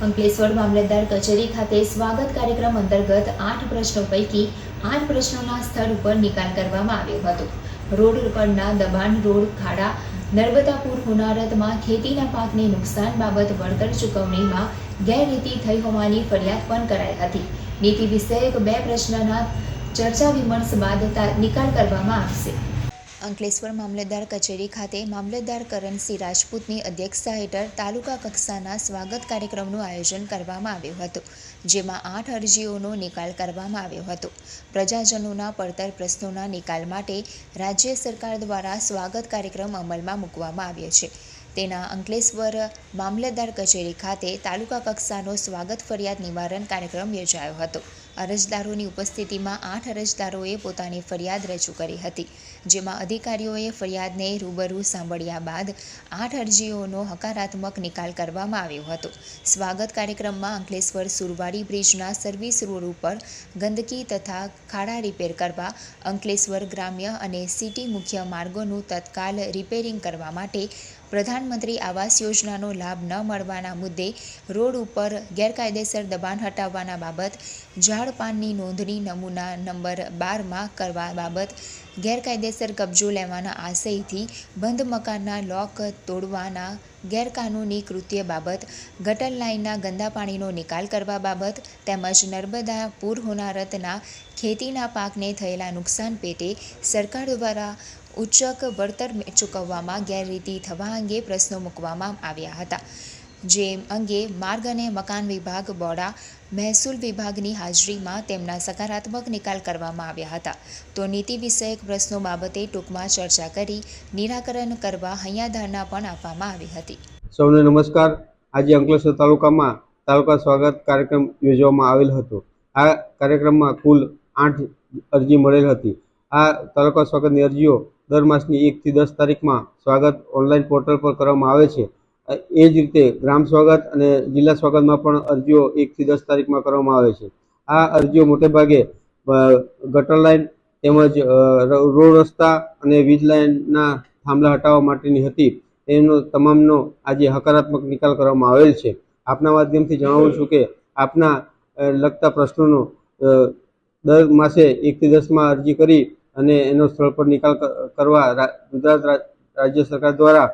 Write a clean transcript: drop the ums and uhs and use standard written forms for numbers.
અંકલેશ્વર મામલતદાર કચેરી ખાતે સ્વાગત કાર્યક્રમ અંતર્ગત 8 પ્રશ્નો પૈકી 8 પ્રશ્નોના સ્થળ ઉપર નિકાલ કરવામાં આવ્યો હતો. રોડ પરના દબાણ, રોડ ખાડા, નર્મદા પૂર હોનારતમાં ખેતીના પાકને નુકસાન બાબત વળતર ચૂકવણીમાં ગેરરીતિ થઈ હોવાની ફરિયાદ પણ કરાઈ હતી. નીતિ વિષયક 2 પ્રશ્નના ચર્ચા વિમર્શ બાદ નિકાલ કરવામાં આવશે. અંકલેશ્વર મામલતદાર કચેરી ખાતે મામલતદાર કરણસિંહ રાજપૂતની અધ્યક્ષતા હેઠળ તાલુકા કક્ષાના સ્વાગત કાર્યક્રમનું આયોજન કરવામાં આવ્યું હતું, જેમાં 8 અરજીઓનો નિકાલ કરવામાં આવ્યો હતો. પ્રજાજનોના પડતર પ્રશ્નોના નિકાલ માટે રાજ્ય સરકાર દ્વારા સ્વાગત કાર્યક્રમ અમલમાં મૂકવામાં આવ્યો છે. તેના અંકલેશ્વર મામલતદાર કચેરી ખાતે તાલુકા કક્ષાનો સ્વાગત ફરિયાદ નિવારણ કાર્યક્રમ યોજાયો હતો. અરજદારોની ઉપસ્થિતિમાં 8 અરજદારોએ પોતાની ફરિયાદ રજૂ કરી હતી, જેમાં અધિકારીઓએ ફરિયાદને રૂબરૂ સાંભળ્યા બાદ 8 અરજીઓનો હકારાત્મક નિકાલ કરવામાં આવ્યો હતો. સ્વાગત કાર્યક્રમમાં અંકલેશ્વર સુરવાડી બ્રિજના સર્વિસ રોડ ઉપર ગંદકી તથા ખાડા રિપેર કરવા, અંકલેશ્વર ગ્રામ્ય અને સિટી મુખ્ય માર્ગોનું તત્કાલ રિપેરિંગ કરવા માટે, પ્રધાનમંત્રી આવાસ યોજનાનો લાભ ન મળવાના મુદ્દે રોડ ઉપર ગેરકાયદેસર દબાણ હટાવવાના બાબત, ઝાડ પાનની નોંધણી નમૂના નંબર 12માં કરવા બાબત, ગેરકાયદેસર કબજો લેવાના આશયથી બંધ મકાનના લોક તોડવાના ગેરકાનૂની કૃત્ય બાબત, ગટર લાઇનના ગંદા પાણીનો નિકાલ કરવા બાબત તેમજ નર્મદા પૂર હોનારતના ખેતીના પાકને થયેલા નુકસાન પેટે સરકાર દ્વારા ઉચ્ચક વળતર ચૂકવવામાં ગેરરીતિ થવા અંગે પ્રશ્નો મૂકવામાં આવ્યા હતા, જે અંગે માર્ગ અને મકાન વિભાગ, બોડા, મહેસૂલ વિભાગની હાજરીમાં તેમના સકારાત્મક નિકાલ કરવામાં આવ્યા હતા. તો નીતિ વિષયક પ્રશ્નો બાબતે ટૂંકમાં ચર્ચા કરી નિરાકરણ કરવા હૈયાધારણા પણ આપવામાં આવી હતી. સૌને નમસ્કાર. આજે અંકલેશ્વર તાલુકામાં તાલુકા સ્વાગત કાર્યક્રમ યોજવામાં આવેલ હતો. આ કાર્યક્રમમાં કુલ 8 અરજી મળેલ હતી. આ તાલુકા સ્વાગતની અરજીઓ દર માસની 1 થી 10 તારીખમાં સ્વાગત ઓનલાઈન પોર્ટલ પર કરવામાં આવે છે. એ જ રીતે ગ્રામ સ્વાગત અને જિલ્લા સ્વાગતમાં પણ અરજીઓ 1 થી 10 તારીખમાં કરવામાં આવે છે. આ અરજીઓ મોટેભાગે ગટર લાઇન તેમજ રોડ રસ્તા અને વીજ લાઇનના થાંભલા હટાવવા માટેની હતી. એનો તમામનો આજે હકારાત્મક નિકાલ કરવામાં આવેલ છે. આપના માધ્યમથી જણાવું છું કે આપના લગતા પ્રશ્નોનો દર માસે 1 થી 10માં અરજી કરી અને એનો સ્થળ પર નિકાલ કરવા ગુજરાત રાજ્ય સરકાર દ્વારા